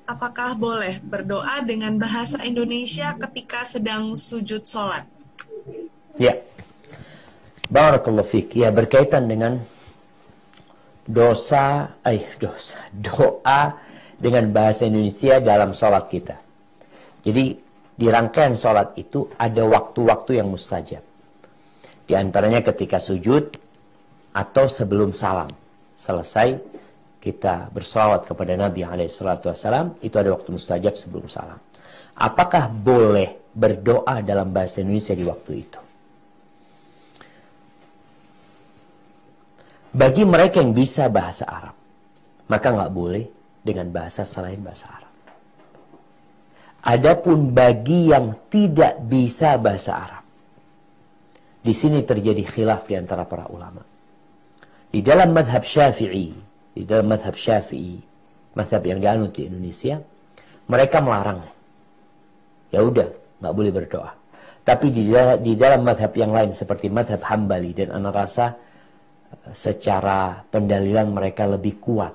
apakah boleh berdoa dengan bahasa Indonesia ketika sedang sujud sholat? Ya, barakallahu fiik. Ya, berkaitan dengan doa dengan bahasa Indonesia dalam sholat kita. Jadi di rangkaian sholat itu ada waktu-waktu yang mustajab. Di antaranya ketika sujud atau sebelum salam. Selesai kita bersalawat kepada Nabi SAW, itu ada waktu mustajab sebelum salam. Apakah boleh berdoa dalam bahasa Indonesia di waktu itu? Bagi mereka yang bisa bahasa Arab, maka nggak boleh dengan bahasa selain bahasa Arab. Adapun bagi yang tidak bisa bahasa Arab, di sini terjadi khilaf di antara para ulama. Di dalam madhab Syafi'i, madhab yang dianut di Indonesia, mereka melarangnya. Ya udah, nggak boleh berdoa. Tapi di dalam madhab yang lain seperti madhab Hambali, dan ana rasa secara pendalilan mereka lebih kuat.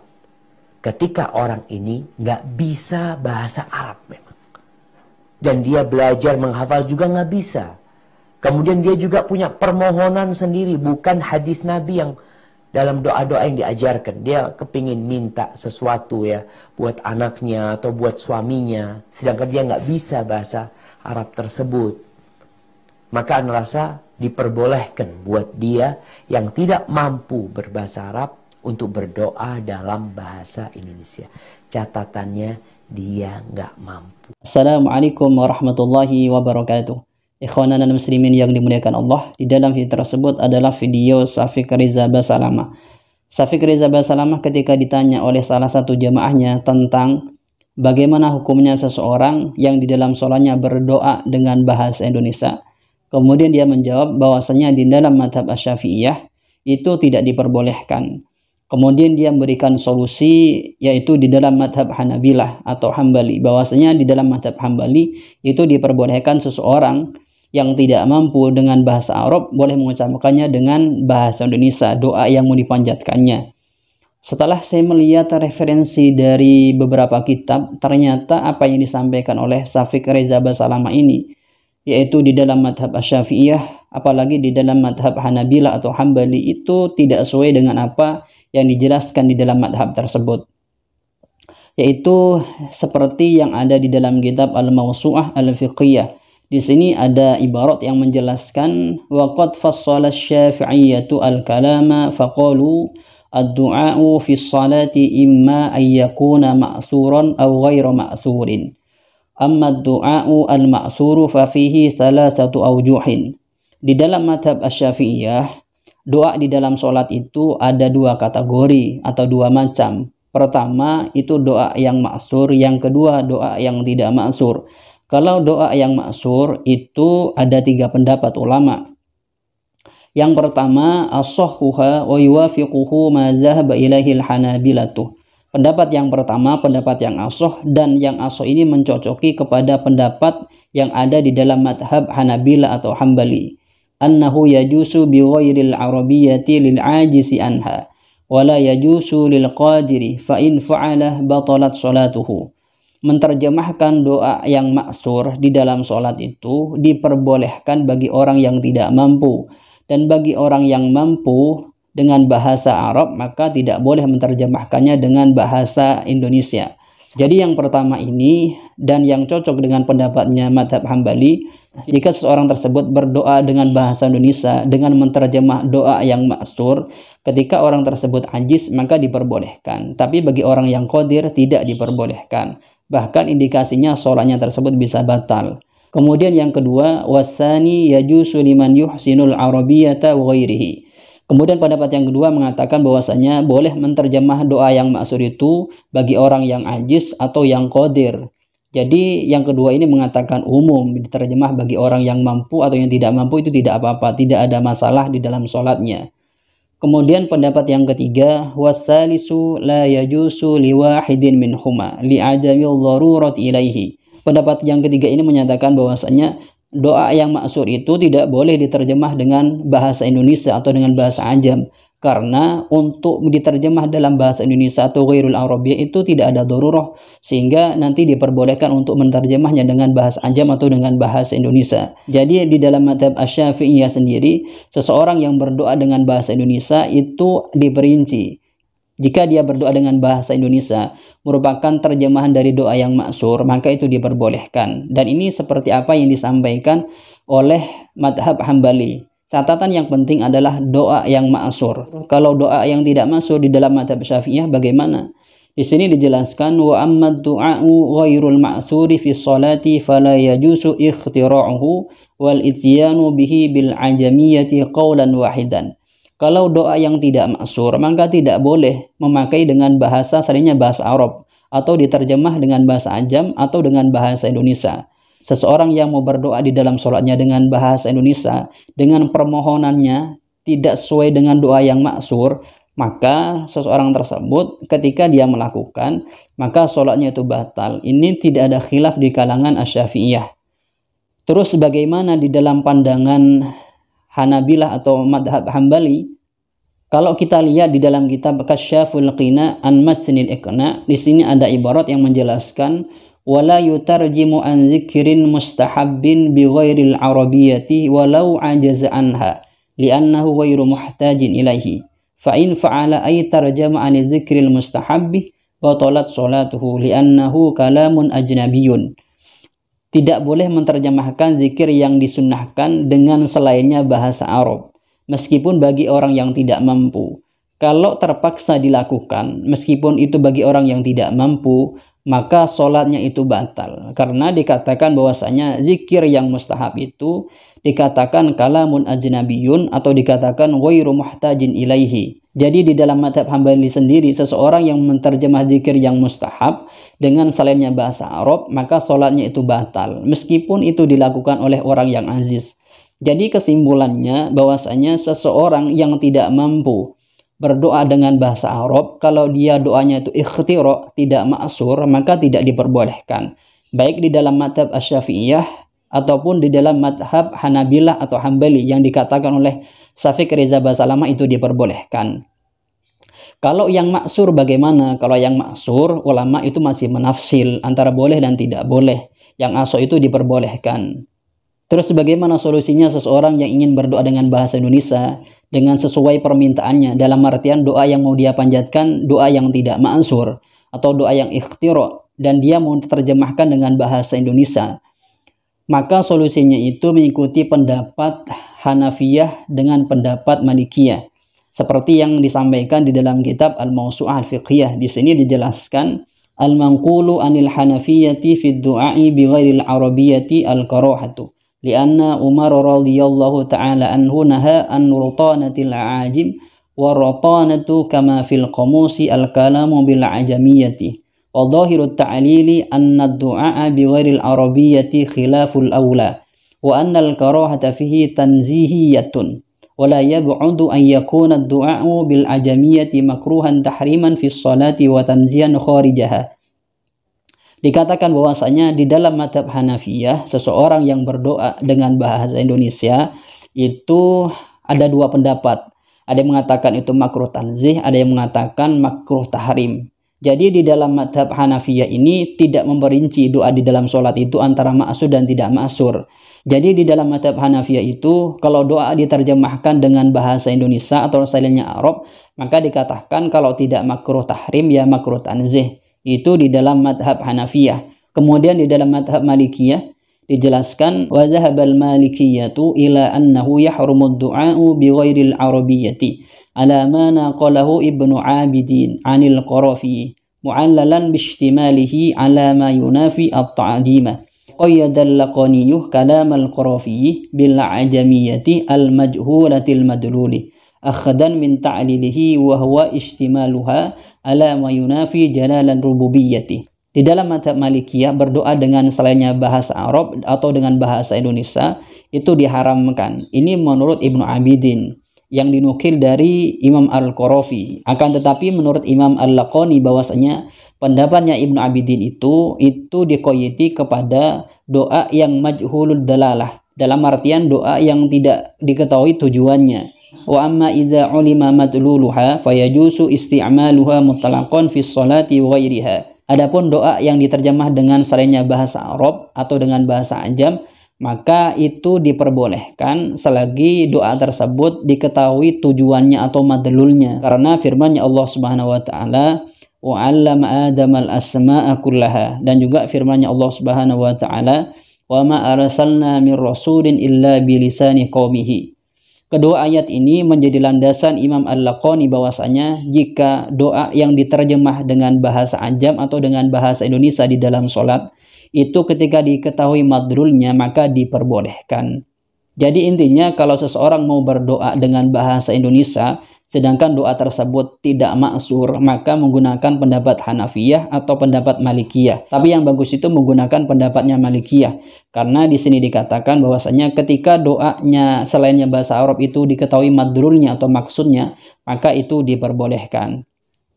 Ketika orang ini nggak bisa bahasa Arab memang, dan dia belajar menghafal juga nggak bisa. Kemudian dia juga punya permohonan sendiri, bukan hadis Nabi yang dalam doa-doa yang diajarkan. Dia kepingin minta sesuatu ya, buat anaknya atau buat suaminya, sedangkan dia nggak bisa bahasa Arab tersebut. Maka ana rasa diperbolehkan buat dia yang tidak mampu berbahasa Arab untuk berdoa dalam bahasa Indonesia. Catatannya, dia nggak mampu. Assalamualaikum warahmatullahi wabarakatuh. Ikhwanan dan muslimin yang dimuliakan Allah, di dalam video tersebut adalah video Syafiq Riza Basalamah. Syafiq Riza Basalamah ketika ditanya oleh salah satu jamaahnya tentang bagaimana hukumnya seseorang yang di dalam sholatnya berdoa dengan bahasa Indonesia, kemudian dia menjawab bahwasanya di dalam madhab Asy-Syafi'iyah itu tidak diperbolehkan. Kemudian dia memberikan solusi, yaitu di dalam madhab Hanabilah atau Hambali, bahwasanya di dalam madhab Hambali itu diperbolehkan seseorang yang tidak mampu dengan bahasa Arab boleh mengucapkannya dengan bahasa Indonesia, doa yang mau dipanjatkannya. Setelah saya melihat referensi dari beberapa kitab, ternyata apa yang disampaikan oleh Syafiq Riza Basalamah ini, yaitu di dalam madhab Asy-Syafi'iyah, apalagi di dalam madhab Hanabilah atau Hambali, itu tidak sesuai dengan apa yang dijelaskan di dalam madhab tersebut, yaitu seperti yang ada di dalam kitab Al-Mawsu'ah Al-Fiqhiyah. Di sini ada ibarat yang menjelaskan waqad fassala asy-Syafi'iyyatu al-kalama faqalu ad-du'a'u fi sholati imma an yakuna ma'suran aw ghairu ma'surin. Amma ad-du'a'u al-ma'suru fa fihi thalathatu awjuhin. Di dalam madhab Asy-Syafi'iyah, doa di dalam sholat itu ada dua kategori atau dua macam. Pertama itu doa yang ma'sur, yang kedua doa yang tidak ma'sur. Kalau doa yang ma'sur itu ada tiga pendapat ulama. Yang pertama, as-sahhuha wa yuwafiquhu ma dhahaba ilaihi al-hanabilatu. Pendapat yang pertama, pendapat yang ashah, dan yang ashah ini mencocoki kepada pendapat yang ada di dalam madhab Hanabila atau Hambali. Annahu yajusu bi ghairil arabiyyati lil ajisi anha wala yajusu lil qadiri fa in fa'alah batalat salatuhu. Menerjemahkan doa yang maksur di dalam sholat itu diperbolehkan bagi orang yang tidak mampu, dan bagi orang yang mampu dengan bahasa Arab maka tidak boleh menerjemahkannya dengan bahasa Indonesia. Jadi yang pertama ini, dan yang cocok dengan pendapatnya madhab Hambali, jika seseorang tersebut berdoa dengan bahasa Indonesia dengan menerjemah doa yang maksur, ketika orang tersebut ajis maka diperbolehkan, tapi bagi orang yang qadir tidak diperbolehkan. Bahkan indikasinya sholatnya tersebut bisa batal. Kemudian yang kedua, wasani yajusu liman yuhsinul arabiyyata wa ghairihi. Kemudian pendapat yang kedua mengatakan bahwasanya boleh menerjemah doa yang maksur itu bagi orang yang ajis atau yang qadir. Jadi yang kedua ini mengatakan umum, diterjemah bagi orang yang mampu atau yang tidak mampu itu tidak apa-apa, tidak ada masalah di dalam sholatnya. Kemudian pendapat yang ketiga, wasalisu la yajusu liwahidin minhuma li'adamil darurat ilaihi. Pendapat yang ketiga ini menyatakan bahwasanya doa yang maksur itu tidak boleh diterjemah dengan bahasa Indonesia atau dengan bahasa Ajam, karena untuk diterjemah dalam bahasa Indonesia atau ghairul Arabiyyah itu tidak ada darurah, sehingga nanti diperbolehkan untuk menerjemahnya dengan bahasa Ajam atau dengan bahasa Indonesia. Jadi di dalam mazhab Asy-Syafi'iyah sendiri, seseorang yang berdoa dengan bahasa Indonesia itu diperinci. Jika dia berdoa dengan bahasa Indonesia merupakan terjemahan dari doa yang maksur, maka itu diperbolehkan. Dan ini seperti apa yang disampaikan oleh mazhab Hambali. Catatan yang penting adalah doa yang ma'sur. Kalau doa yang tidak ma'sur di dalam mazhab Syafi'iyah bagaimana? Di sini dijelaskan wa amma du'a'u ghairul ma'suri fi sholati fala yajuzu ikhtira'uhu wal ityanu bihi bil ajamiyyati qawlan wahidan. Kalau doa yang tidak ma'sur maka tidak boleh memakai dengan bahasa selainnya bahasa Arab atau diterjemah dengan bahasa Ajam atau dengan bahasa Indonesia. Seseorang yang mau berdoa di dalam sholatnya dengan bahasa Indonesia, dengan permohonannya tidak sesuai dengan doa yang maksur, maka seseorang tersebut ketika dia melakukan, maka sholatnya itu batal. Ini tidak ada khilaf di kalangan Asy-Syafi'iyah. Terus bagaimana di dalam pandangan Hanabilah atau madhab Hambali? Kalau kita lihat di dalam kitab Kasyaful Qina an Masnil Iqna, di sini ada ibarat yang menjelaskan wala yutarjimu an dzikrin mustahabbin bi ghairil arabiyyati walau ajaza anha li'annahu ghairu muhtajin ilaihi fa in fa'ala ay tarjama an dzikril mustahabbi batalat sholatuhu li'annahu kalamun ajnabiyyun. Tidak boleh menerjemahkan zikir yang disunnahkan dengan selainnya bahasa Arab meskipun bagi orang yang tidak mampu. Kalau terpaksa dilakukan meskipun itu bagi orang yang tidak mampu, maka sholatnya itu batal. Karena dikatakan bahwasanya zikir yang mustahab itu dikatakan kalamun ajnabiyun atau dikatakan ghairu muhtajin ilaihi. Jadi di dalam mazhab Hambali sendiri, seseorang yang menerjemah zikir yang mustahab dengan selainnya bahasa Arab, maka sholatnya itu batal. Meskipun itu dilakukan oleh orang yang aziz. Jadi kesimpulannya bahwasanya seseorang yang tidak mampu berdoa dengan bahasa Arab, kalau dia doanya itu ikhtira, tidak ma'sur, maka tidak diperbolehkan. Baik di dalam mazhab Asy-Syafi'iyah ataupun di dalam mazhab Hanabilah atau Hambali yang dikatakan oleh Syafiq Riza Basalamah itu diperbolehkan. Kalau yang ma'sur bagaimana? Kalau yang ma'sur, ulama itu masih menafsil antara boleh dan tidak boleh. Yang asal itu diperbolehkan. Terus bagaimana solusinya seseorang yang ingin berdoa dengan bahasa Indonesia dengan sesuai permintaannya, dalam artian doa yang mau dia panjatkan doa yang tidak ma'sur atau doa yang ikhtira dan dia mau terjemahkan dengan bahasa Indonesia, maka solusinya itu mengikuti pendapat Hanafiyah dengan pendapat Malikiyah seperti yang disampaikan di dalam kitab Al-Mawsu'ah Al-Fiqhiyah. Di sini dijelaskan al-manqulu anil Hanafiyyati fi du'a'i bi ghairil arabiyyati al-karahatu lianna Umar radhiyallahu ta'ala anhu naha an rutanatil ajim wa rutanatu kama fil qamusi al-kalamu bil ajamiyyati wa dhahirut ta'lili anna ad-du'a bi ghairil arabiyyati khilaful awla wa anna al-karahata fihi tanzihiyatun wa la yab'udu an yakuna ad-du'a'u bil ajamiyyati makruhan tahriman fi sholati wa tanzihan kharijaha. Dikatakan bahwasanya di dalam mazhab Hanafiyah, seseorang yang berdoa dengan bahasa Indonesia itu ada dua pendapat. Ada yang mengatakan itu makruh tanzih, ada yang mengatakan makruh tahrim. Jadi di dalam mazhab Hanafiyah ini tidak memperinci doa di dalam sholat itu antara ma'sur dan tidak ma'sur. Jadi di dalam mazhab Hanafiyah itu kalau doa diterjemahkan dengan bahasa Indonesia atau selainnya Arab, maka dikatakan kalau tidak makruh tahrim ya makruh tanzih. Itu di dalam madhab Hanafiyah. Kemudian di dalam madhab Malikiyah dijelaskan wa zahabal malikiyatu ila annahu yahrumu ad-du'a'u bi ghairil arabiyyati ala ma naqalahu Ibnu Abidin 'anil Qarafi mu'allalan bi ihtimalihi ala ma yunafi at-ta'dima qayyada al-Laqaniyyu kalam al-Qarafi bil ajamiyyati al-majhulatil madluli akhdan min ta'lilihi wa huwa ihtimaluha ala ma yunafi jalalan rububiyyati. Di dalam mazhab Malikiyah berdoa dengan selainnya bahasa Arab atau dengan bahasa Indonesia itu diharamkan. Ini menurut Ibnu Abidin yang dinukil dari Imam Al-Qarafi. Akan tetapi menurut Imam Al-Laqani bahwasanya pendapatnya Ibnu Abidin itu dikoyiti kepada doa yang majhulud dalalah, dalam artian doa yang tidak diketahui tujuannya. Wa amma idza ulima madluluha fayajuzu isti'maluha mutlaqan fi sholati wa ghairiha. Adapun doa yang diterjemah dengan selainnya bahasa Arab atau dengan bahasa Ajam, maka itu diperbolehkan selagi doa tersebut diketahui tujuannya atau madlulnya. Karena firman-Nya Allah Subhanahu wa taala, wa 'allama Adama al-asma'a kullaha, dan juga firman-Nya Allah Subhanahu wa taala, wa ma arsalna mir rasulin illa bilisani qaumihi. Kedua ayat ini menjadi landasan Imam Al-Laqani bahwasanya jika doa yang diterjemah dengan bahasa Ajam atau dengan bahasa Indonesia di dalam sholat, itu ketika diketahui madlulnya maka diperbolehkan. Jadi intinya kalau seseorang mau berdoa dengan bahasa Indonesia sedangkan doa tersebut tidak maksur, maka menggunakan pendapat Hanafiyah atau pendapat Malikiyah. Tapi yang bagus itu menggunakan pendapatnya Malikiyah, karena di sini dikatakan bahwasanya ketika doanya selainnya bahasa Arab itu diketahui madlulnya atau maksudnya, maka itu diperbolehkan.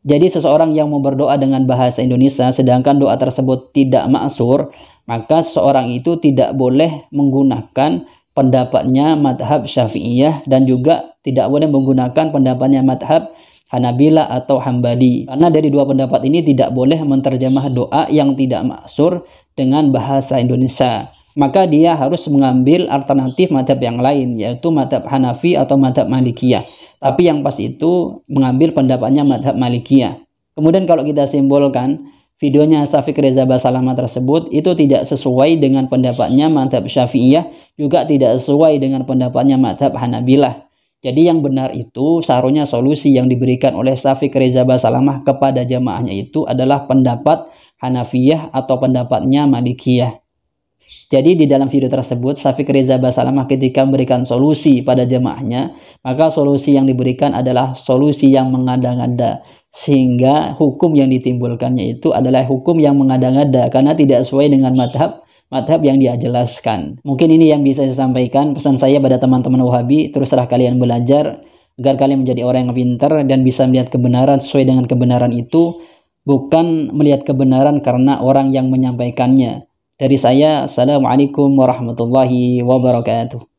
Jadi seseorang yang mau berdoa dengan bahasa Indonesia sedangkan doa tersebut tidak maksur, maka seseorang itu tidak boleh menggunakan pendapatnya madhab Syafi'iyah dan juga tidak boleh menggunakan pendapatnya madhab Hanabila atau Hambali. Karena dari dua pendapat ini tidak boleh menterjemah doa yang tidak maksur dengan bahasa Indonesia. Maka dia harus mengambil alternatif madhab yang lain, yaitu madhab Hanafi atau madhab Malikiyah. Tapi yang pas itu mengambil pendapatnya madhab Malikiyah. Kemudian kalau kita simpulkan, videonya Syafiq Reza Basalamah tersebut itu tidak sesuai dengan pendapatnya madhab Syafi'iyah, juga tidak sesuai dengan pendapatnya madhab Hanabilah. Jadi yang benar itu seharusnya solusi yang diberikan oleh Syafiq Reza Basalamah kepada jamaahnya itu adalah pendapat Hanafiyah atau pendapatnya Malikiyah. Jadi di dalam video tersebut Syafiq Reza Basalamah ketika memberikan solusi pada jamaahnya, maka solusi yang diberikan adalah solusi yang mengada-ngada, sehingga hukum yang ditimbulkannya itu adalah hukum yang mengada-ngada karena tidak sesuai dengan madhab yang dia jelaskan. Mungkin ini yang bisa saya sampaikan. Pesan saya pada teman-teman Wahabi, teruslah kalian belajar agar kalian menjadi orang yang pintar dan bisa melihat kebenaran sesuai dengan kebenaran itu, bukan melihat kebenaran karena orang yang menyampaikannya. Dari saya, Assalamualaikum warahmatullahi wabarakatuh.